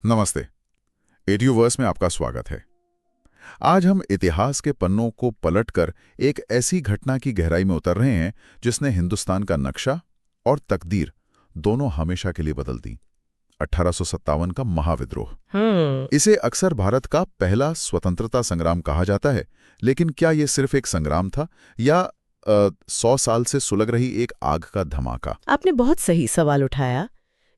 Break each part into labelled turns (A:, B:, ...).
A: नमस्ते। एड्यूवर्स में आपका स्वागत है। आज हम इतिहास के पन्नों को पलटकर एक ऐसी घटना की गहराई में उतर रहे हैं जिसने हिंदुस्तान का नक्शा और तकदीर दोनों हमेशा के लिए बदल दी। 1857 का महाविद्रोह। इसे अक्सर भारत का पहला स्वतंत्रता संग्राम कहा जाता है, लेकिन क्या यह सिर्फ एक संग्राम था या 100 साल से सुलग रही एक आग का धमाका?
B: आपने बहुत सही सवाल उठाया।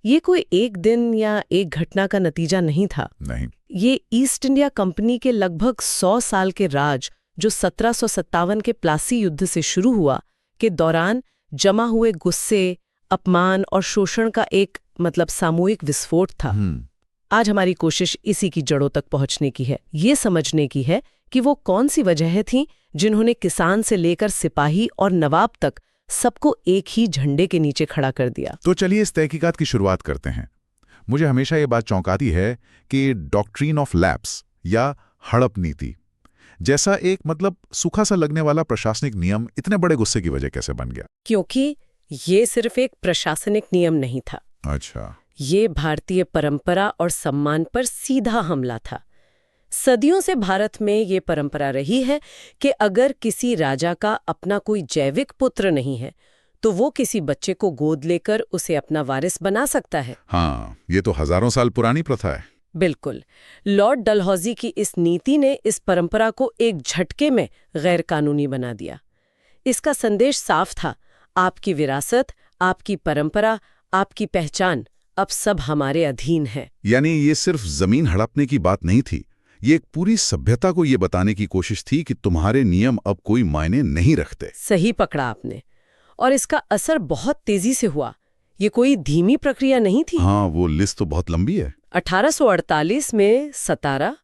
B: ये कोई एक दिन या एक घटना का नतीजा नहीं था।
A: नहीं।
B: ये ईस्ट इंडिया कंपनी के लगभग 100 साल के राज, जो 1757 के प्लासी युद्ध से शुरू हुआ, के दौरान जमा हुए गुस्से, अपमान और शोषण का एक सामूहिक विस्फोट था। आज हमारी कोशिश इसी की जड़ों तक पहुंचने की है, ये समझने की है कि वो कौन सी वजहें थीं जिन्होंने किसान से लेकर सिपाही और नवाब तक सबको एक ही झंडे के नीचे खड़ा कर दिया।
A: तो चलिए इस तहकीकात की शुरुआत करते हैं। मुझे हमेशा ये बात चौंकाती है कि डॉक्ट्रिन ऑफ लैप्स या हड़प नीति जैसा एक सूखा सा लगने वाला प्रशासनिक नियम इतने बड़े गुस्से की वजह कैसे बन गया?
B: क्योंकि ये सिर्फ एक प्रशासनिक नियम नहीं था।
A: अच्छा।
B: ये भारतीय परंपरा और सम्मान पर सीधा हमला था। सदियों से भारत में ये परंपरा रही है कि अगर किसी राजा का अपना कोई जैविक पुत्र नहीं है तो वो किसी बच्चे को गोद लेकर उसे अपना वारिस बना सकता है।
A: हाँ, ये तो हजारों साल पुरानी प्रथा है।
B: बिल्कुल। लॉर्ड डलहौजी की इस नीति ने इस परंपरा को एक झटके में गैर कानूनी बना दिया। इसका संदेश साफ था, आपकी विरासत, आपकी परंपरा, आपकी पहचान अब सब हमारे अधीन है।
A: यानी ये सिर्फ जमीन हड़पने की बात नहीं थी, ये एक पूरी सभ्यता को ये बताने की कोशिश थी कि तुम्हारे नियम अब कोई मायने नहीं रखते।
B: सही पकड़ा आपने। और इसका असर बहुत तेजी से हुआ। ये कोई धीमी प्रक्रिया नहीं थी।
A: हाँ, वो लिस्ट तो बहुत लंबी है।
B: 1848 में सतारा,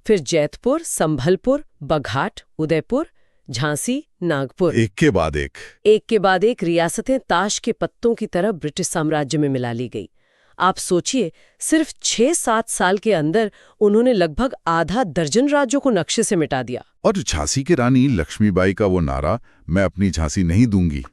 B: फिर जैतपुर, संभलपुर, बघाट, उदयपुर, झांसी, नागपुर,
A: एक के बाद एक
B: रियासतें ताश के पत्तों की तरह ब्रिटिश साम्राज्य में मिला ली गई। आप सोचिए, सिर्फ 6-7 साल के अंदर उन्होंने लगभग आधा दर्जन राज्यों को नक्शे से मिटा दिया।
A: और झांसी की रानी लक्ष्मीबाई का वो नारा, मैं अपनी झांसी नहीं दूंगी,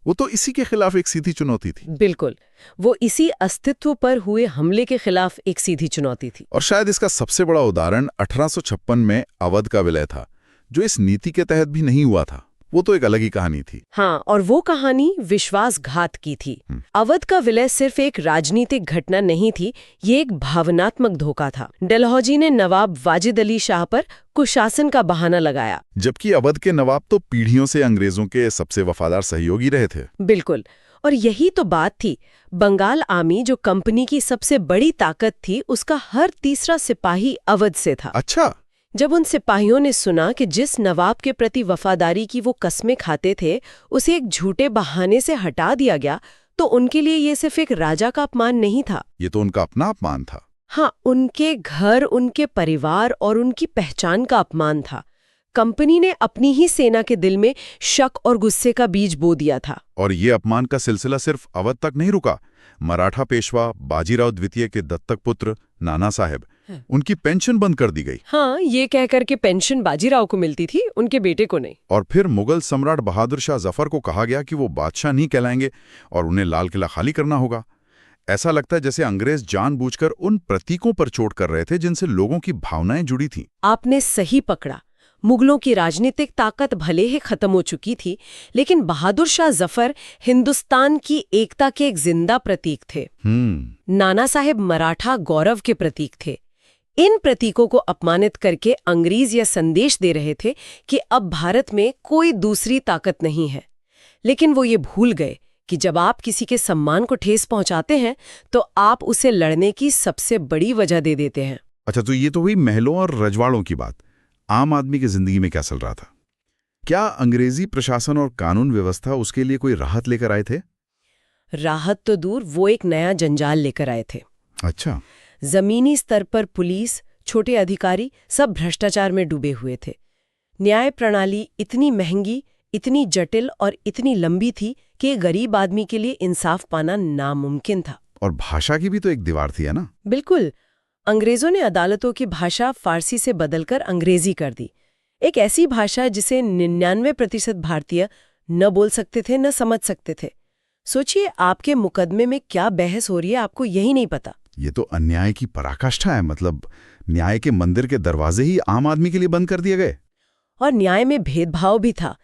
A: वो तो इसी के खिलाफ एक सीधी चुनौती थी।
B: बिल्कुल, वो इसी अस्तित्व पर हुए हमले के खिलाफ एक सीधी चुनौती थी।
A: और शायद इसका सबसे बड़ा उदाहरण 1856 में अवध का विलय था, जो इस नीति के तहत भी नहीं हुआ था। वो तो एक अलग ही कहानी थी।
B: हाँ, और वो कहानी विश्वासघात की थी। अवध का विलय सिर्फ एक राजनीतिक घटना नहीं थी, ये एक भावनात्मक धोखा था। डलहौजी ने नवाब वाजिद अली शाह पर कुशासन का बहाना लगाया,
A: जबकि अवध के नवाब तो पीढ़ियों से अंग्रेजों के सबसे वफादार सहयोगी रहे थे।
B: बिल्कुल। और यही तो बात थी, बंगाल आर्मी जो कंपनी की सबसे बड़ी ताकत थी, उसका हर तीसरा सिपाही अवध से था।
A: अच्छा।
B: जब उन सिपाहियों ने सुना कि जिस नवाब के प्रति वफादारी की वो कस्में खाते थे उसे एक झूठे बहाने से हटा दिया गया, तो उनके लिए ये सिर्फ एक राजा का अपमान नहीं था,
A: ये तो उनका अपना अपमान था।
B: हाँ, उनके घर, उनके परिवार और उनकी पहचान का अपमान था। कंपनी ने अपनी ही सेना के दिल में शक और गुस्से का बीज बो दिया था।
A: और ये अपमान का सिलसिला सिर्फ अवध तक नहीं रुका। मराठा पेशवा बाजीराव द्वितीय के दत्तक पुत्र नाना साहेब, उनकी पेंशन बंद कर दी गई।
B: हाँ, ये कहकर के पेंशन बाजीराव को मिलती थी, उनके बेटे को नहीं।
A: और फिर मुगल सम्राट बहादुर शाह जफर को कहा गया कि वो बादशाह नहीं कहलाएंगे और उन्हें लाल किला खाली करना होगा। ऐसा लगता है जैसे अंग्रेज जानबूझकर उन प्रतीकों पर चोट कर रहे थे जिनसे लोगों की भावनाएं जुड़ी थी।
B: आपने सही पकड़ा। मुगलों की राजनीतिक ताकत भले ही खत्म हो चुकी थी, लेकिन बहादुर शाह जफर हिंदुस्तान की एकता के एक जिंदा प्रतीक थे। नाना साहेब मराठा गौरव के प्रतीक थे। इन प्रतीकों को अपमानित करके अंग्रेज यह संदेश दे रहे थे कि अब भारत में कोई दूसरी ताकत नहीं है। लेकिन वो ये भूल गए कि जब आप किसी के सम्मान को ठेस पहुंचाते हैं तो आप उसे लड़ने की सबसे बड़ी वजह दे देते हैं।
A: अच्छा, तो ये तो हुई महलों और रजवाड़ों की बात। आम आदमी की जिंदगी में क्या चल रहा था? क्या अंग्रेजी प्रशासन और कानून व्यवस्था उसके लिए कोई राहत लेकर आए थे?
B: राहत तो दूर, वो एक नया जंजाल लेकर आए थे।
A: अच्छा।
B: जमीनी स्तर पर पुलिस, छोटे अधिकारी सब भ्रष्टाचार में डूबे हुए थे। न्याय प्रणाली इतनी महंगी, इतनी जटिल और इतनी लंबी थी कि गरीब आदमी के लिए इंसाफ पाना नामुमकिन था। और
A: भाषा की भी तो एक दीवार थी, है ना?
B: बिल्कुल। अंग्रेजों ने अदालतों की भाषा फारसी से बदलकर अंग्रेजी कर दी, एक ऐसी भाषा जिसे 99% भारतीय न बोल सकते थे, न समझ सकते थे। सोचिए, आपके मुकदमे में क्या बहस हो रही है आपको यही नहीं पता।
A: ये तो अन्याय की पराकाष्ठा है। मतलब न्याय के मंदिर के दरवाजे ही आम आदमी के लिए बंद कर दिए गए।
B: और न्याय में भेदभाव भी था।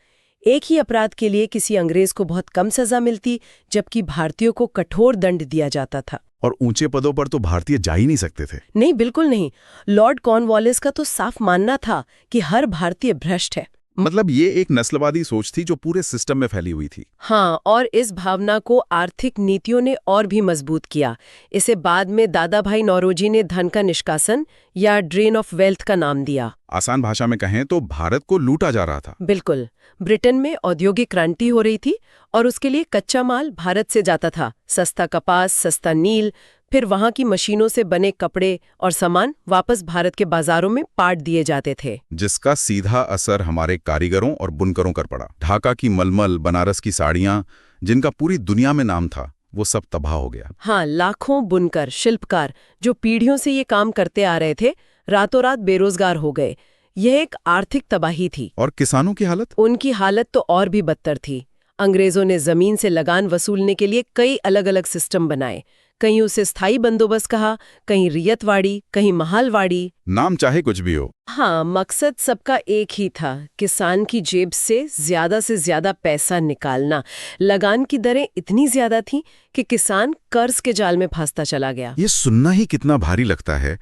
B: एक ही अपराध के लिए किसी अंग्रेज को बहुत कम सजा मिलती, जबकि भारतीयों को कठोर दंड दिया जाता था।
A: और ऊंचे पदों पर तो भारतीय जा ही नहीं सकते थे।
B: नहीं, बिल्कुल नहीं। लॉर्ड कॉर्नवालिस का तो साफ मानना था कि हर भारतीय भ्रष्ट है।
A: मतलब ये एक नस्लवादी सोच थी जो पूरे सिस्टम में फैली हुई थी।
B: हाँ, और इस भावना को आर्थिक नीतियों ने और भी मजबूत किया। इसे बाद में दादा भाई नौरोजी ने धन का निष्कासन या ड्रेन ऑफ वेल्थ का नाम दिया।
A: आसान भाषा में कहें तो भारत को लूटा जा रहा था।
B: बिल्कुल। ब्रिटेन में औद्योगिक क्रांति हो रही थी और उसके लिए कच्चा माल भारत से जाता था। सस्ता कपास, सस्ता नील, फिर वहां की मशीनों से बने कपड़े और सामान वापस भारत के बाजारों में पाट दिए जाते थे,
A: जिसका सीधा असर हमारे कारीगरों और बुनकरों पर पड़ा। ढाका की मलमल, बनारस की साड़ियां, जिनका पूरी दुनिया में नाम था, वो सब तबाह हो गया।
B: हाँ, लाखों बुनकर, शिल्पकार जो पीढ़ियों से ये काम करते आ रहे थे, रातों रात बेरोजगार हो गए। यह एक आर्थिक तबाही थी।
A: और किसानों की हालत?
B: उनकी हालत तो और भी बदतर थी। अंग्रेजों ने जमीन से लगान वसूलने के लिए कई अलग अलग सिस्टम बनाए। कहीं उसे स्थायी बंदोबस्त कहा, कहीं रियतवाड़ी, कहीं महालवाड़ी।
A: नाम चाहे कुछ भी हो।
B: हाँ, मकसद सबका एक ही था, किसान की जेब से ज्यादा पैसा निकालना। लगान की दरें इतनी ज्यादा थीं कि किसान कर्ज के जाल में फंसता चला गया।
A: ये सुनना ही कितना भारी लगता है।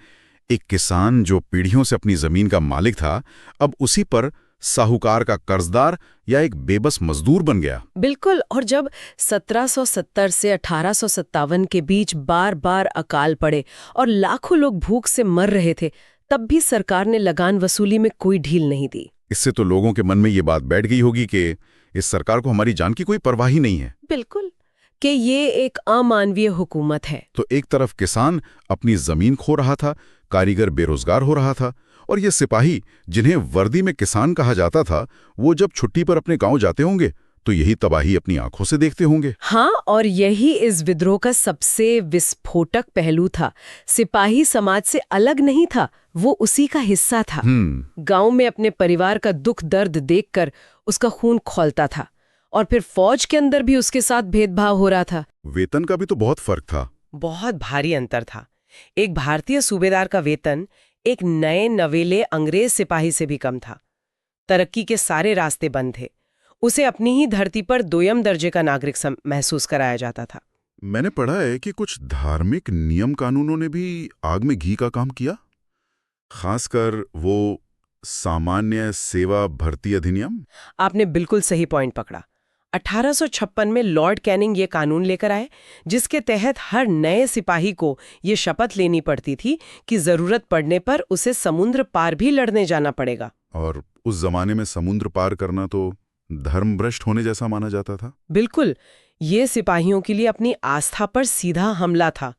A: एक किसान जो पीढ़ियों से अपनी जमीन का मालिक था, अब उसी पर साहूकार का कर्जदार या एक बेबस मजदूर बन गया।
B: बिल्कुल। और जब 1770 से 1857 के बीच बार बार अकाल पड़े और लाखों लोग भूख से मर रहे थे, तब भी सरकार ने लगान वसूली में कोई ढील नहीं दी।
A: इससे तो लोगों के मन में ये बात बैठ गई होगी कि इस सरकार को हमारी जान की कोई परवाह ही नहीं है।
B: बिल्कुल, कि ये एक अमानवीय हुकूमत है।
A: तो एक तरफ किसान अपनी जमीन खो रहा था, कारीगर बेरोजगार हो रहा था, और ये सिपाही जिन्हें वर्दी में किसान कहा जाता था, वो जब छुट्टी पर अपने गांव जाते होंगे तो यही तबाही अपनी आंखों से देखते होंगे।
B: हाँ, और यही इस विद्रोह का सबसे विस्फोटक पहलू था। सिपाही समाज से अलग नहीं था, वो उसी का हिस्सा था। गांव में अपने परिवार का दुख दर्द देखकर उसका खून खौलता था, और फिर फौज के अंदर भी उसके साथ भेदभाव हो रहा था।
A: वेतन का भी तो बहुत फर्क था।
B: बहुत भारी अंतर था। एक भारतीय सूबेदार का वेतन एक नए नवेले अंग्रेज सिपाही से भी कम था। तरक्की के सारे रास्ते बंद थे। उसे अपनी ही धरती पर दोयम दर्जे का नागरिक महसूस कराया जाता था।
A: मैंने पढ़ा है कि कुछ धार्मिक नियम कानूनों ने भी आग में घी का काम किया, खासकर वो सामान्य सेवा भर्ती अधिनियम।
B: आपने बिल्कुल सही पॉइंट पकड़ा। 1856 में लॉर्ड कैनिंग ये कानून लेकर आए, जिसके तहत हर नए सिपाही को ये शपथ लेनी पड़ती थी कि जरूरत पड़ने पर उसे समुद्र पार भी लड़ने जाना पड़ेगा।
A: और उस जमाने में समुद्र पार करना तो धर्मभ्रष्ट होने जैसा माना जाता था।
B: बिल्कुल, ये सिपाहियों के लिए अपनी आस्था पर सीधा हमला था।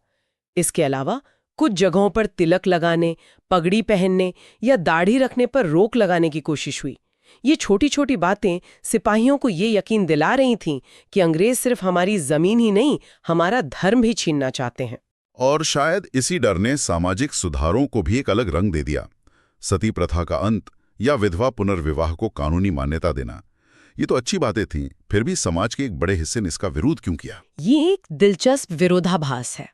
B: इसके अलावा कुछ जगहों पर तिलक लगाने, पगड़ी पहनने या दाढ़ी रखने पर रोक लगाने की कोशिश हुई। ये छोटी छोटी बातें सिपाहियों को ये यकीन दिला रही थीं कि अंग्रेज सिर्फ हमारी जमीन ही नहीं, हमारा धर्म भी छीनना चाहते हैं।
A: और शायद इसी डर ने सामाजिक सुधारों को भी एक अलग रंग दे दिया। सती प्रथा का अंत या विधवा पुनर्विवाह को कानूनी मान्यता देना, ये तो अच्छी बातें थीं, फिर भी समाज के एक बड़े हिस्से ने इसका विरोध क्यों किया?
B: ये एक दिलचस्प विरोधाभास है।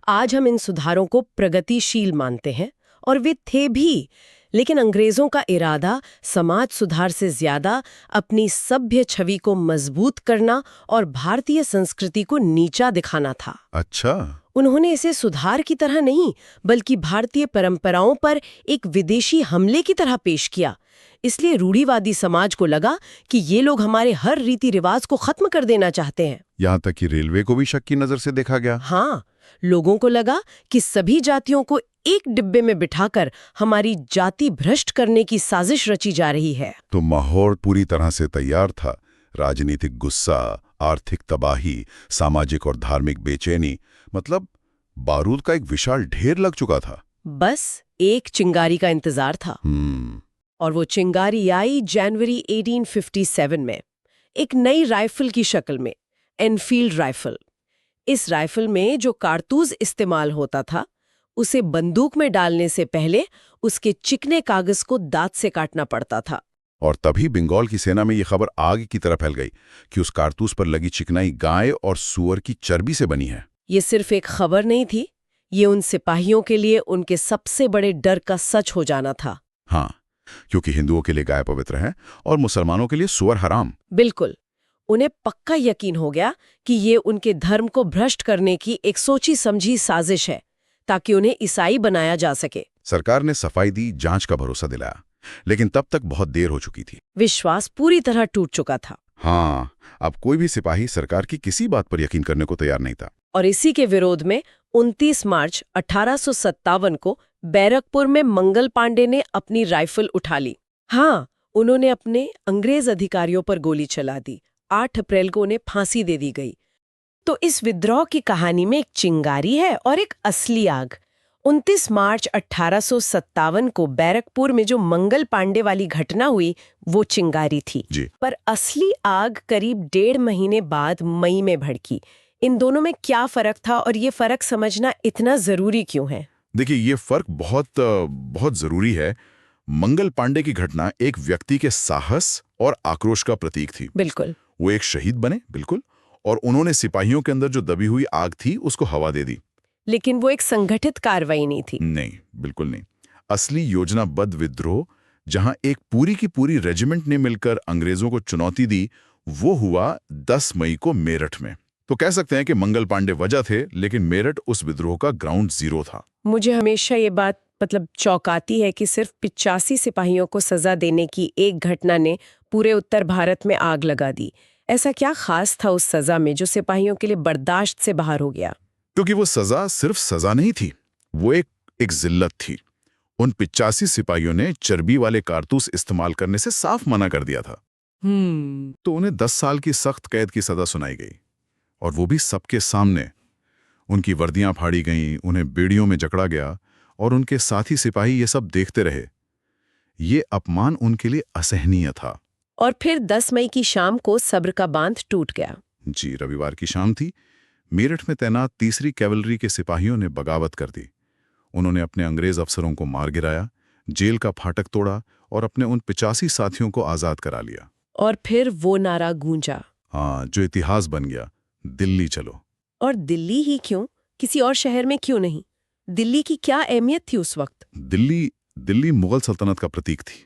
B: आज हम इन सुधारों को प्रगतिशील मानते हैं, और वे थे भी, लेकिन अंग्रेजों का इरादा समाज सुधार से ज्यादा अपनी सभ्य छवि को मजबूत करना और भारतीय संस्कृति को नीचा दिखाना था।
A: अच्छा।
B: उन्होंने इसे सुधार की तरह नहीं, बल्कि भारतीय परंपराओं पर एक विदेशी हमले की तरह पेश किया। इसलिए रूढ़िवादी समाज को लगा कि ये लोग हमारे हर रीति रिवाज को खत्म कर देना चाहते हैं।
A: यहाँ तक कि रेलवे को भी शक की नजर से देखा गया।
B: हाँ, लोगों को लगा कि सभी जातियों को एक डिब्बे में बिठाकर हमारी जाति भ्रष्ट करने की साजिश रची जा रही है।
A: तो माहौल पूरी तरह से तैयार था। राजनीतिक गुस्सा, आर्थिक तबाही, सामाजिक और धार्मिक बेचैनी, मतलब बारूद का एक विशाल ढेर लग चुका था।
B: बस एक चिंगारी का इंतजार था। और वो चिंगारी आई जनवरी 1857 में, एक नई राइफल की शक्ल में, एनफील्ड राइफल। इस राइफल में जो कारतूस इस्तेमाल होता था, उसे बंदूक में डालने से पहले उसके चिकने कागज को दांत से काटना पड़ता था।
A: और तभी बंगाल की सेना में ये खबर आग की तरह फैल गई कि उस कारतूस पर लगी चिकनाई गाय और सूअर की चर्बी से बनी है।
B: ये सिर्फ एक खबर नहीं थी, ये उन सिपाहियों के लिए उनके सबसे बड़े डर का सच हो जाना था।
A: हाँ, क्योंकि हिंदुओं के लिए गाय पवित्र है और मुसलमानों के लिए सूअर हराम।
B: बिल्कुल। उन्हें पक्का यकीन हो गया कि ये उनके धर्म को भ्रष्ट करने की एक सोची समझी साजिश है, ताकि उन्हें ईसाई बनाया जा सके।
A: सरकार ने सफाई दी, जांच का भरोसा दिलाया, लेकिन तब तक बहुत देर हो चुकी थी।
B: विश्वास पूरी तरह टूट चुका था।
A: हाँ, अब कोई भी सिपाही सरकार की किसी बात पर यकीन करने को तैयार नहीं था।
B: और इसी के विरोध में 29 मार्च 1857 को बैरकपुर में मंगल पांडे ने अपनी राइफल उठा ली। हाँ, उन्होंने अपने अंग्रेज अधिकारियों पर गोली चला दी। 8 अप्रैल को उन्हें फांसी दे दी गई। तो इस विद्रोह की कहानी में एक चिंगारी है और एक असली आग। 29 मार्च 1857 को बैरकपुर में जो मंगल पांडे वाली घटना हुई, वो चिंगारी थी
A: जी।
B: पर असली आग करीब 1.5 महीने बाद मई में भड़की। इन दोनों में क्या फर्क था और ये फर्क समझना इतना जरूरी क्यों है?
A: देखिए, ये फर्क बहुत जरूरी है। मंगल पांडे की घटना एक व्यक्ति के साहस और आक्रोश का प्रतीक थी।
B: बिल्कुल।
A: वो एक शहीद बने, बिल्कुल, और उन्होंने सिपाहियों के अंदर जो दबी हुई आग थी उसको हवा दे दी।
B: लेकिन वो एक संगठित कार्रवाई नहीं थी।
A: नहीं, बिल्कुल नहीं। असली योजनाबद्ध विद्रोह, जहां एक पूरी की पूरी रेजिमेंट ने मिलकर अंग्रेजों को चुनौती दी, वो हुआ 10 मई को मेरठ में। तो कह सकते हैं कि मंगल पांडे वजह थे, लेकिन मेरठ उस विद्रोह का ग्राउंड जीरो था।
B: मुझे हमेशा ये बात चौंकाती है कि सिर्फ 85 सिपाहियों को सजा देने की एक घटना ने पूरे उत्तर भारत में आग लगा दी। ऐसा क्या खास था उस सजा में जो सिपाहियों के लिए बर्दाश्त से बाहर हो गया?
A: क्योंकि वो सजा सिर्फ सजा नहीं थी, वो एक जिल्लत थी। उन 85 सिपाहियों ने चर्बी वाले कारतूस इस्तेमाल करने से साफ मना कर दिया था। तो उन्हें 10 साल की सख्त कैद की सजा सुनाई गई, और वो भी सबके सामने। उनकी वर्दियां फाड़ी गईं, उन्हें बेड़ियों में जकड़ा गया, और उनके साथी सिपाही ये सब देखते रहे। ये अपमान उनके लिए असहनीय था।
B: और फिर 10 मई की शाम को सब्र का बांध टूट गया।
A: जी, रविवार की शाम थी। मेरठ में तैनात 3री कैवलरी के सिपाहियों ने बगावत कर दी। उन्होंने अपने अंग्रेज अफसरों को मार गिराया, जेल का फाटक तोड़ा और अपने उन 85 साथियों को आजाद करा लिया।
B: और फिर वो नारा गूंजा।
A: हाँ, जो इतिहास बन गया, दिल्ली चलो।
B: और दिल्ली ही क्यों? किसी और शहर में क्यों नहीं? दिल्ली की क्या अहमियत थी उस वक्त?
A: दिल्ली मुगल सल्तनत का प्रतीक थी।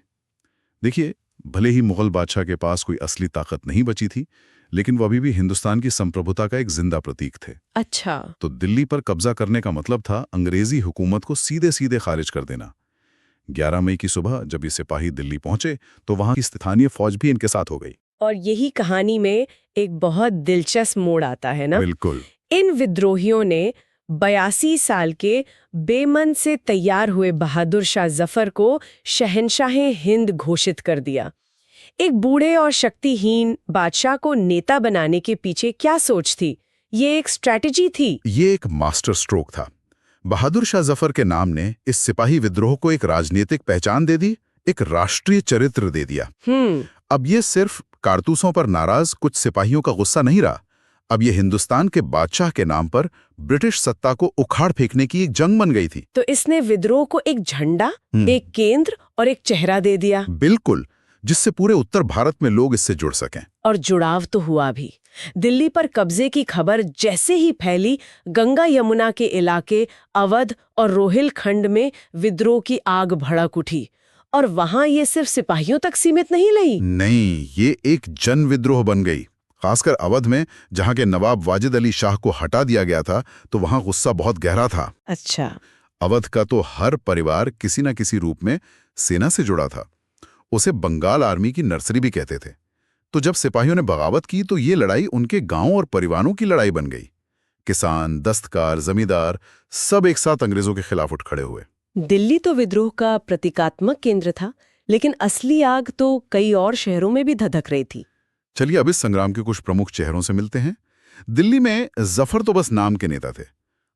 A: देखिए, भले ही मुगल बादशाह के पास कोई असली ताकत नहीं बची थी, लेकिन वो अभी भी हिंदुस्तान की संप्रभुता का एक जिंदा प्रतीक थे।
B: अच्छा।
A: तो दिल्ली पर कब्जा करने का मतलब था अंग्रेजी हुकूमत को सीधे सीधे खारिज कर देना। 11 मई की सुबह जब ये सिपाही दिल्ली पहुंचे, तो वहां की स्थानीय फौज भी इनके साथ हो गई।
B: और यही कहानी में एक बहुत दिलचस्प मोड़ आता है ना?
A: बिल्कुल।
B: इन विद्रोहियों ने 82 साल के बेमन से तैयार हुए बहादुर शाह जफर को शहंशाह हिंद घोषित कर दिया। एक बूढ़े और शक्तिहीन बादशाह को नेता बनाने के पीछे क्या सोच थी? ये एक स्ट्रैटेजी थी।
A: ये एक मास्टर स्ट्रोक था। बहादुर शाह जफर के नाम ने इस सिपाही विद्रोह को एक राजनीतिक पहचान दे दी, एक राष्ट्रीय चरित्र दे दिया। अब ये सिर्फ कारतूसों पर नाराज कुछ सिपाहियों का गुस्सा नहीं रहा। अब ये हिंदुस्तान के बादशाह के नाम पर ब्रिटिश सत्ता को उखाड़ फेंकने की एक जंग बन गई थी।
B: तो इसने विद्रोह को एक झंडा, एक केंद्र और एक चेहरा दे दिया।
A: बिल्कुल, जिससे पूरे उत्तर भारत में लोग इससे जुड़ सकें।
B: और जुड़ाव तो हुआ भी। दिल्ली पर कब्जे की खबर जैसे ही फैली, गंगा यमुना के इलाके अवध और रोहिलखंड में विद्रोह की आग भड़क उठी। और वहां ये सिर्फ सिपाहियों तक सीमित नहीं रही।
A: नहीं, ये एक जन विद्रोह बन गई। खासकर अवध में, जहां के नवाब वाजिद अली शाह को हटा दिया गया था, तो वहां गुस्सा बहुत गहरा था।
B: अच्छा।
A: अवध का तो हर परिवार किसी न किसी रूप में सेना से जुड़ा था। उसे बंगाल आर्मी की नर्सरी भी कहते थे। तो जब सिपाहियों ने बगावत की, तो ये लड़ाई उनके गांव और परिवारों की लड़ाई बन गई। किसान, दस्तकार, जमींदार सब एक साथ अंग्रेजों के खिलाफ उठ खड़े हुए।
B: दिल्ली तो विद्रोह का प्रतीकात्मक केंद्र था, लेकिन असली आग तो कई और शहरों में भी धधक रही थी।
A: चलिए अब इस संग्राम के कुछ प्रमुख चेहरों से मिलते हैं। दिल्ली में जफर तो बस नाम के नेता थे।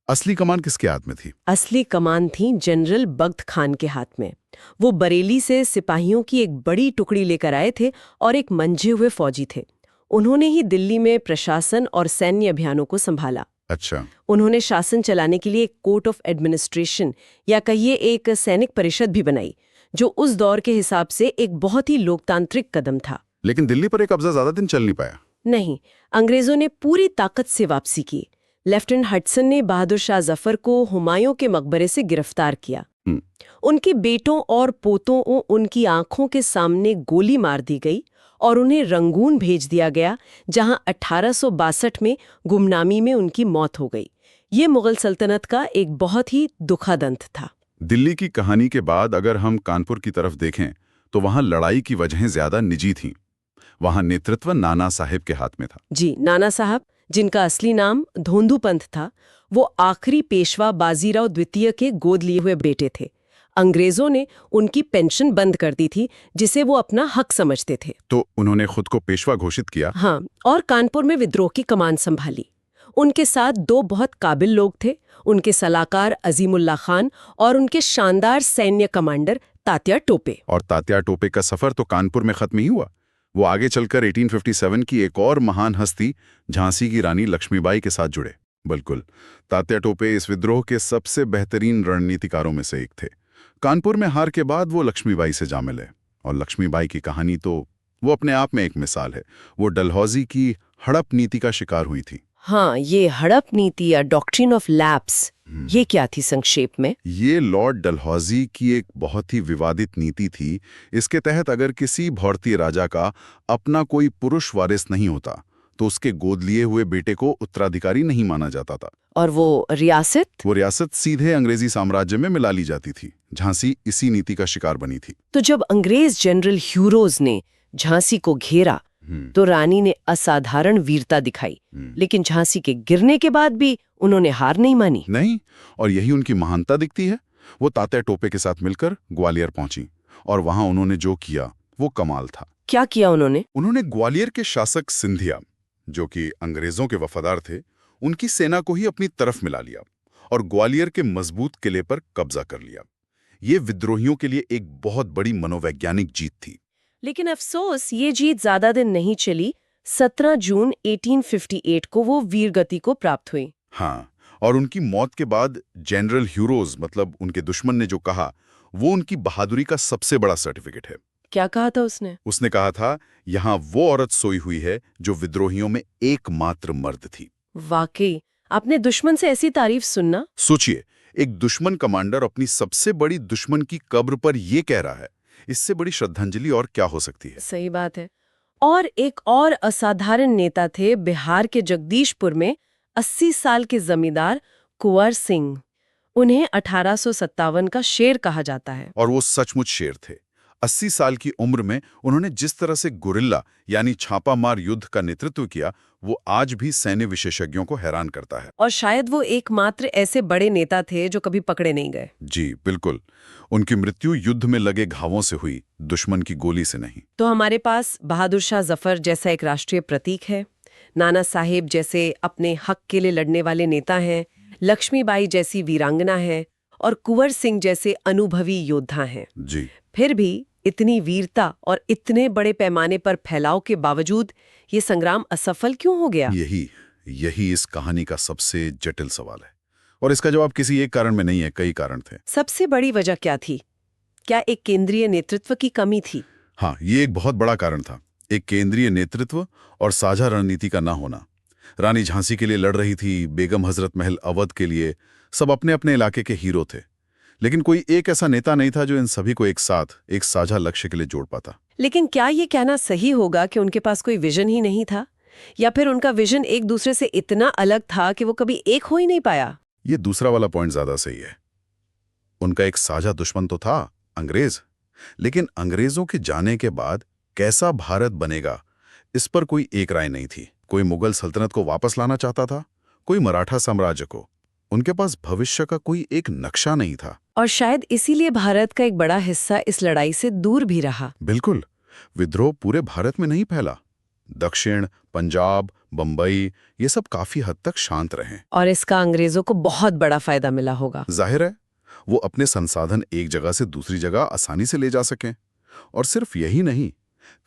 A: असली कमान किसके हाथ में थी?
B: असली कमान थी जनरल बख्त खान के हाथ में। वो बरेली से सिपाहियों की एक बड़ी टुकड़ी लेकर आए थे और एक मंझे हुए फौजी थे। उन्होंने ही दिल्ली में प्रशासन और सैन्य अभियानों को संभाला।
A: अच्छा।
B: उन्होंने शासन चलाने के लिए एक कोर्ट ऑफ एडमिनिस्ट्रेशन या कहिए एक सैनिक परिषद भी बनाई, जो उस दौर के हिसाब से एक बहुत ही लोकतांत्रिक कदम था।
A: लेकिन दिल्ली पर एक कब्जा ज्यादा दिन चल नहीं पाया।
B: नहीं, अंग्रेजों ने पूरी ताकत से वापसी की। लेफ्टिनेंट हडसन ने बहादुर शाह जफर को हुमायूं के मकबरे से गिरफ्तार किया। उनके बेटों और पोतों को उनकी आंखों के सामने गोली मार दी गई और उन्हें रंगून भेज दिया गया, जहां 1862 में गुमनामी में उनकी मौत हो गई। ये मुगल सल्तनत का एक बहुत ही दुखद अंत था।
A: दिल्ली की कहानी के बाद अगर हम कानपुर की तरफ देखें तो वहां लड़ाई की वजहें ज्यादा निजी थीं। वहां नेतृत्व नाना साहिब के हाथ में था।
B: जी, नाना साहब, जिनका असली नाम धोंदू पंथ था, वो आखिरी पेशवा बाजीराव द्वितीय के गोद लिए हुए बेटे थे। अंग्रेजों ने उनकी पेंशन बंद कर दी थी, जिसे वो अपना हक समझते थे।
A: तो उन्होंने खुद को पेशवा घोषित किया।
B: हाँ, और कानपुर में विद्रोह की कमान संभाली। उनके साथ दो बहुत काबिल लोग थे, उनके सलाहकार अजीमुल्ला खान और उनके शानदार सैन्य कमांडर तात्या टोपे।
A: और तात्या टोपे का सफर तो कानपुर में खत्म ही हुआ। वो आगे चलकर 1857 की एक और महान हस्ती झांसी की रानी लक्ष्मीबाई के साथ जुड़े। बिल्कुल, तात्या टोपे इस विद्रोह के सबसे बेहतरीन रणनीतिकारों में से एक थे। कानपुर में हार के बाद वो लक्ष्मीबाई से जा मिले, और लक्ष्मीबाई की कहानी तो वो अपने आप में एक मिसाल है। वो डलहौजी की हड़प नीति का शिकार हुई थी।
B: हाँ, ये हड़प नीति या डॉक्ट्रिन ऑफ लैप्स, ये क्या थी संक्षेप में?
A: ये लॉर्ड डलहौजी की एक बहुत ही विवादित नीति थी। इसके तहत अगर किसी भारतीय राजा का अपना कोई पुरुष वारिस नहीं होता तो उसके गोद लिए हुए बेटे को उत्तराधिकारी नहीं माना जाता था।
B: और वो रियासत
A: सीधे अंग्रेजी साम्राज्य में मिला ली जाती थी। झांसी इसी नीति का शिकार बनी थी।
B: तो जब अंग्रेज जनरल ह्यूरोज ने झांसी को घेरा तो रानी ने असाधारण वीरता दिखाई, लेकिन झांसी के गिरने के बाद भी उन्होंने हार नहीं मानी।
A: नहीं, और यही उनकी महानता दिखती है। वो तात्या टोपे के साथ मिलकर ग्वालियर पहुंची, और वहां उन्होंने जो किया वो कमाल था।
B: क्या किया उन्होंने?
A: उन्होंने ग्वालियर के शासक सिंधिया, जो कि अंग्रेजों के वफादार थे, उनकी सेना को ही अपनी तरफ मिला लिया और ग्वालियर के मजबूत किले पर कब्जा कर लिया। ये विद्रोहियों के लिए एक बहुत बड़ी मनोवैज्ञानिक जीत थी।
B: लेकिन अफसोस, ये जीत ज्यादा दिन नहीं चली। 17 जून 1858 को वो वीरगति को प्राप्त हुई।
A: हाँ, और उनकी मौत के बाद जनरल ह्यूरोज, मतलब उनके दुश्मन ने जो कहा, वो उनकी बहादुरी का सबसे बड़ा सर्टिफिकेट है।
B: क्या कहा था उसने?
A: उसने कहा था, यहाँ वो औरत सोई हुई है जो विद्रोहियों में एकमात्र मर्द थी।
B: वाकई, आपने दुश्मन से ऐसी तारीफ सुनना।
A: सोचिए, एक दुश्मन कमांडर अपनी सबसे बड़ी दुश्मन की कब्र पर ये कह रहा है। इससे बड़ी श्रद्धांजलि और क्या हो सकती है?
B: सही बात है। और एक और असाधारण नेता थे बिहार के जगदीशपुर में 80 साल के जमींदार कुंवर सिंह। उन्हें 1857 का शेर कहा जाता है।
A: और वो सचमुच शेर थे। 80 साल की उम्र में उन्होंने जिस तरह से गुरिल्ला यानी छापामार युद्ध का नेतृत्व किया, वो आज भी सैन्य विशेषज्ञों को हैरान करता है।
B: और शायद वो एकमात्र ऐसे बड़े नेता थे जो कभी पकड़े नहीं गए।
A: जी बिल्कुल, उनकी मृत्यु युद्ध में लगे घावों से हुई, दुश्मन की गोली से नहीं।
B: तो हमारे पास बहादुर शाह जफर जैसा एक राष्ट्रीय प्रतीक है, नाना साहेब जैसे अपने हक के लिए लड़ने वाले नेता हैं, लक्ष्मीबाई जैसी वीरांगना है, और कुंवर सिंह जैसे अनुभवी योद्धा हैं।
A: जी,
B: फिर भी इतनी वीरता और इतने बड़े पैमाने पर फैलाव के बावजूद ये संग्राम असफल क्यों हो गया?
A: यही इस कहानी का सबसे जटिल सवाल है, और इसका जवाब किसी एक कारण में नहीं है, कई कारण थे।
B: सबसे बड़ी वजह क्या थी? क्या एक केंद्रीय नेतृत्व की कमी थी?
A: हाँ, ये एक बहुत बड़ा कारण था। एक केंद्रीय नेतृत्व और साझा रणनीति का ना होना। रानी झांसी के लिए लड़ रही थी, बेगम हजरत महल अवध के लिए, सब अपने अपने इलाके के हीरो थे, लेकिन कोई एक ऐसा नेता नहीं था जो इन सभी को एक साथ एक साझा लक्ष्य के लिए जोड़ पाता।
B: लेकिन क्या ये कहना सही होगा कि उनके पास कोई विजन ही नहीं था, या फिर उनका विजन एक दूसरे से इतना अलग था कि वो कभी एक हो ही नहीं पाया?
A: ये दूसरा वाला पॉइंट ज्यादा सही है। उनका एक साझा दुश्मन तो था, अंग्रेज, लेकिन अंग्रेजों के जाने के बाद कैसा भारत बनेगा, इस पर कोई एक राय नहीं थी। कोई मुगल सल्तनत को वापस लाना चाहता था, कोई मराठा साम्राज्य को। उनके पास भविष्य का कोई एक नक्शा नहीं था।
B: और शायद इसीलिए भारत का एक बड़ा हिस्सा इस लड़ाई से दूर भी रहा।
A: बिल्कुल, विद्रोह पूरे भारत में नहीं फैला। दक्षिण, पंजाब, बंबई, ये सब काफी हद तक शांत रहे।
B: और इसका अंग्रेजों को बहुत बड़ा फायदा मिला होगा।
A: जाहिर है, वो अपने संसाधन एक जगह से दूसरी जगह आसानी से ले जा सकें। और सिर्फ यही नहीं,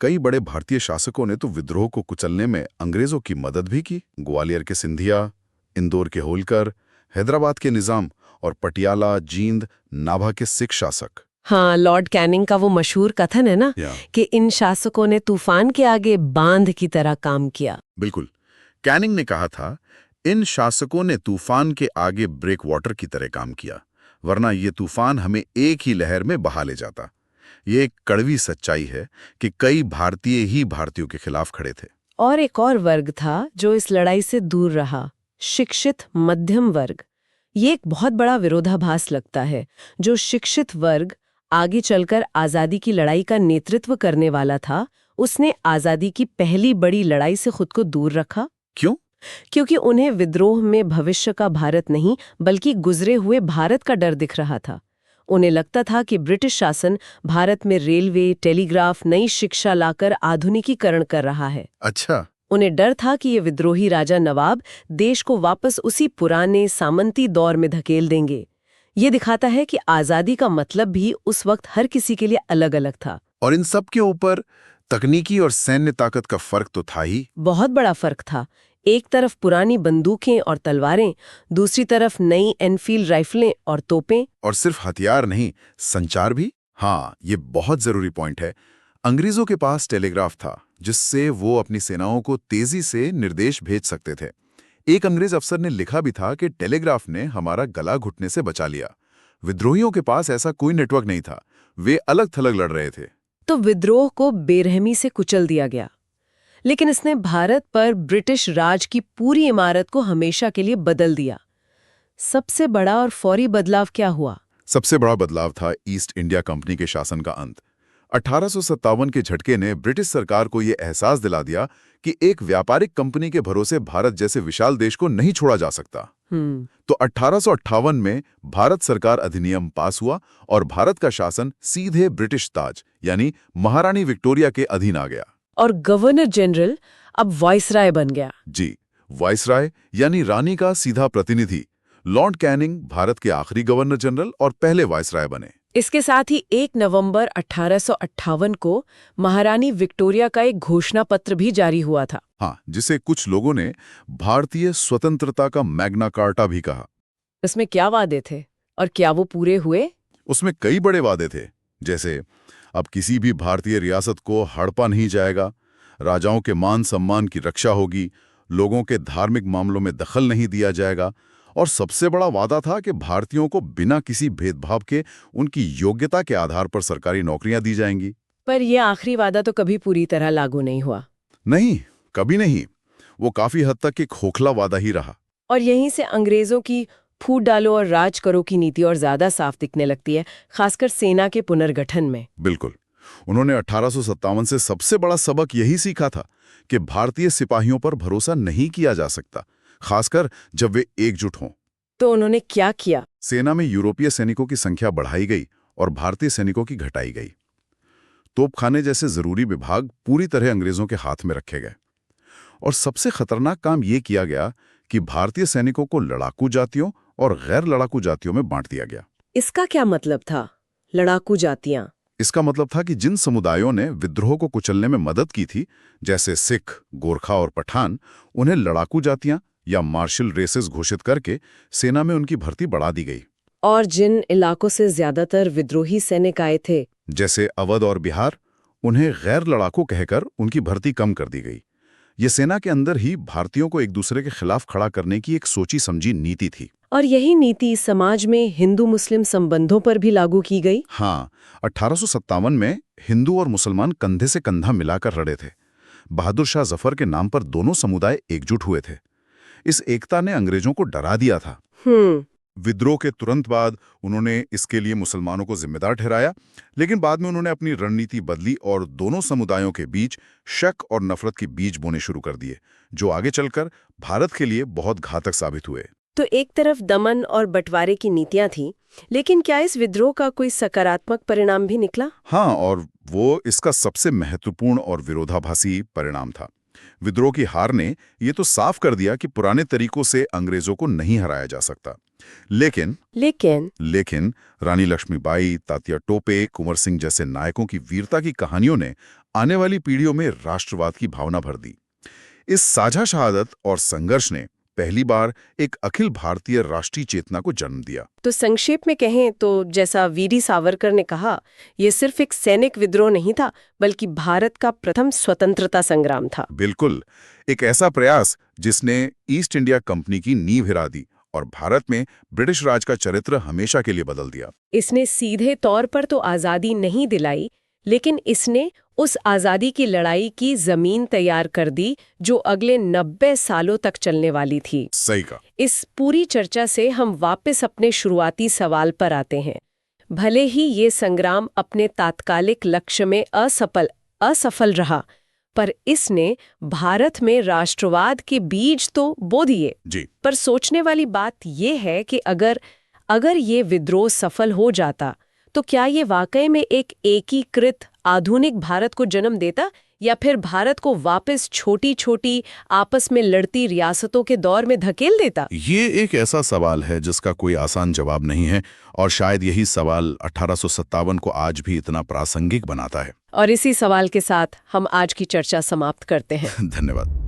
A: कई बड़े भारतीय शासकों ने तो विद्रोह को कुचलने में अंग्रेजों की मदद भी की। ग्वालियर के सिंधिया, इंदौर के होलकर, हैदराबाद के निजाम और पटियाला, जींद, नाभा के सिख शासक।
B: हाँ, लॉर्ड कैनिंग का वो मशहूर कथन है ना कि इन शासकों ने तूफान के आगे बांध की तरह काम किया।
A: बिल्कुल, कैनिंग ने कहा था, इन शासकों ने तूफान के आगे ब्रेक वाटर की तरह काम किया, वरना ये तूफान हमें एक ही लहर में बहा ले जाता। ये एक कड़वी सच्चाई है कि कई भारतीय ही भारतीयों के खिलाफ खड़े थे।
B: और एक और वर्ग था जो इस लड़ाई से दूर रहा, शिक्षित मध्यम वर्ग। ये एक बहुत बड़ा विरोधाभास लगता है। जो शिक्षित वर्ग आगे चलकर आज़ादी की लड़ाई का नेतृत्व करने वाला था, उसने आज़ादी की पहली बड़ी लड़ाई से खुद को दूर रखा।
A: क्यों?
B: क्योंकि उन्हें विद्रोह में भविष्य का भारत नहीं बल्कि गुजरे हुए भारत का डर दिख रहा था। उन्हें लगता था कि ब्रिटिश शासन भारत में रेलवे, टेलीग्राफ, नई शिक्षा लाकर आधुनिकीकरण कर रहा है।
A: अच्छा।
B: उन्हें डर था कि ये विद्रोही राजा नवाब देश को वापस उसी पुराने सामंती दौर में धकेल देंगे। ये दिखाता है कि आज़ादी का मतलब भी उस वक्त हर किसी के लिए अलग-अलग था।
A: और इन सब के ऊपर तकनीकी और सैन्य ताकत का फर्क तो था ही।
B: बहुत बड़ा फर्क था। एक तरफ पुरानी बंदूकें और तलवारें, दूसरी तरफ नई एनफील्ड राइफलें और तोपें।
A: और सिर्फ हथियार नहीं, संचार भी। हाँ, ये बहुत जरूरी पॉइंट है। अंग्रेजों के पास टेलीग्राफ था, जिससे वो अपनी सेनाओं को तेजी से निर्देश भेज सकते थे। एक अंग्रेज अफसर ने लिखा भी था कि टेलीग्राफ ने हमारा गला घुटने से बचा लिया। विद्रोहियों के पास ऐसा कोई नेटवर्क नहीं था, वे अलग थलग लड़ रहे थे।
B: तो विद्रोह को बेरहमी से कुचल दिया गया, लेकिन इसने भारत पर ब्रिटिश राज की पूरी इमारत को हमेशा के लिए बदल दिया। सबसे बड़ा और फौरी बदलाव क्या हुआ?
A: सबसे बड़ा बदलाव था ईस्ट इंडिया कंपनी के शासन का अंत। 1857 के झटके ने ब्रिटिश सरकार को यह एहसास दिला दिया कि एक व्यापारिक कंपनी के भरोसे भारत जैसे विशाल देश को नहीं छोड़ा जा सकता। तो 1858 में भारत सरकार अधिनियम पास हुआ और भारत का शासन सीधे ब्रिटिश ताज यानी महारानी विक्टोरिया के अधीन आ गया।
B: और गवर्नर जनरल अब वाइसराय बन गया।
A: जी, वाइसराय यानी रानी का सीधा प्रतिनिधि। लॉर्ड कैनिंग भारत के आखिरी गवर्नर जनरल और पहले वाइसराय बने।
B: इसके साथ ही 1 नवंबर 1858 को महारानी विक्टोरिया का एक घोषणा पत्र भी जारी हुआ था।
A: हाँ, जिसे कुछ लोगों ने भारतीय स्वतंत्रता का मैग्ना कार्टा भी कहा।
B: इसमें क्या वादे थे और क्या वो पूरे हुए?
A: उसमें कई बड़े वादे थे, जैसे अब किसी भी भारतीय रियासत को हड़पा नहीं जाएगा, राजाओं के मान सम्मान की रक्षा होगी, लोगों के धार्मिक मामलों में दखल नहीं दिया जाएगा, और सबसे बड़ा वादा था कि भारतीयों को बिना किसी भेदभाव के उनकी योग्यता के आधार पर सरकारी नौकरियां दी जाएंगी।
B: पर यह आखिरी वादा तो कभी पूरी तरह लागू नहीं हुआ।
A: नहीं, कभी नहीं। वो काफी हद तक एक खोखला वादा ही रहा।
B: और यहीं से अंग्रेजों की फूट डालो और राज करो की नीति और ज्यादा साफ दिखने लगती है, खासकर सेना के पुनर्गठन में।
A: बिल्कुल। उन्होंने 1857 से सबसे बड़ा सबक यही सीखा था कि भारतीय सिपाहियों पर भरोसा नहीं किया जा सकता, खासकर जब वे एकजुट हों।
B: तो उन्होंने क्या किया?
A: सेना में यूरोपीय सैनिकों की संख्या बढ़ाई गई और भारतीय सैनिकों की घटाई गई। तोपखाने जैसे जरूरी विभाग पूरी तरह अंग्रेजों के हाथ में रखे गए। और सबसे खतरनाक काम यह किया गया कि भारतीय सैनिकों को लड़ाकू जातियों और गैर लड़ाकू जातियों में बांट दिया गया।
B: इसका क्या मतलब था, लड़ाकू जातियां?
A: इसका मतलब था कि जिन समुदायों ने विद्रोह को कुचलने में मदद की थी, जैसे सिख, गोरखा और पठान, उन्हें लड़ाकू जातियां या मार्शल रेसेस घोषित करके सेना में उनकी भर्ती बढ़ा दी गई।
B: और जिन इलाकों से ज्यादातर विद्रोही सैनिक आए थे,
A: जैसे अवध और बिहार, उन्हें गैर लड़ाकू कहकर उनकी भर्ती कम कर दी गई। ये सेना के अंदर ही भारतीयों को एक दूसरे के खिलाफ खड़ा करने की एक सोची समझी नीति थी।
B: और यही नीति समाज में हिंदू मुस्लिम संबंधों पर भी लागू की गई।
A: हाँ, 1857 में हिंदू और मुसलमान कंधे से कंधा मिलाकर लड़े थे। बहादुर शाह जफर के नाम पर दोनों समुदाय एकजुट हुए थे। इस एकता ने अंग्रेजों को डरा दिया था। विद्रोह के तुरंत बाद उन्होंने इसके लिए मुसलमानों को जिम्मेदार ठहराया, लेकिन बाद में उन्होंने अपनी रणनीति बदली और दोनों समुदायों के बीच शक और नफरत के बीज बोने शुरू कर दिए, जो आगे चलकर भारत के लिए बहुत घातक साबित हुए।
B: तो एक तरफ दमन और बंटवारे की नीतियां थीं, लेकिन क्या इस विद्रोह का कोई सकारात्मक परिणाम भी निकला?
A: हाँ, और वो इसका सबसे महत्वपूर्ण और विरोधाभासी परिणाम था। विद्रोह की हार ने ये तो साफ कर दिया कि पुराने तरीकों से अंग्रेजों को नहीं हराया जा सकता। लेकिन रानी लक्ष्मीबाई, तात्या टोपे, कुंवर सिंह जैसे नायकों की वीरता की कहानियों ने आने वाली पीढ़ियों में राष्ट्रवाद की भावना भर दी। इस साझा शहादत और संघर्ष ने पहली बार एक अखिल भारतीय राष्ट्रीय चेतना को जन्म दिया।
B: तो संक्षेप में कहें तो जैसा वीर सावरकर ने कहा, ये सिर्फ एक सैनिक विद्रोह नहीं था, बल्कि भारत का प्रथम स्वतंत्रता संग्राम था।
A: बिल्कुल, एक ऐसा प्रयास जिसने ईस्ट इंडिया कंपनी की नींव हिला दी और भारत में ब्रिटिश राज का चरित्र हमेशा के लिए बदल दिया।
B: इसने सीधे तौर पर तो आज़ादी नहीं दिलाई, लेकिन इसने उस आज़ादी की लड़ाई की जमीन तैयार कर दी जो अगले 90 सालों तक चलने वाली थी।
A: सही कहा।
B: इस पूरी चर्चा से हम वापस अपने शुरुआती सवाल पर आते हैं। भले ही ये संग्राम अपने तात्कालिक लक्ष्य में असफल रहा, पर इसने भारत में राष्ट्रवाद के बीज तो बो दिए।
A: जी।
B: पर सोचने वाली बात यह है कि अगर ये विद्रोह सफल हो जाता, तो क्या ये वाकई में एक एकीकृत आधुनिक भारत को जन्म देता, या फिर भारत को वापस छोटी छोटी आपस में लड़ती रियासतों के दौर में धकेल देता?
A: ये एक ऐसा सवाल है जिसका कोई आसान जवाब नहीं है, और शायद यही सवाल 1857 को आज भी इतना प्रासंगिक बनाता है।
B: और इसी सवाल के साथ हम आज की चर्चा समाप्त करते हैं।
A: धन्यवाद।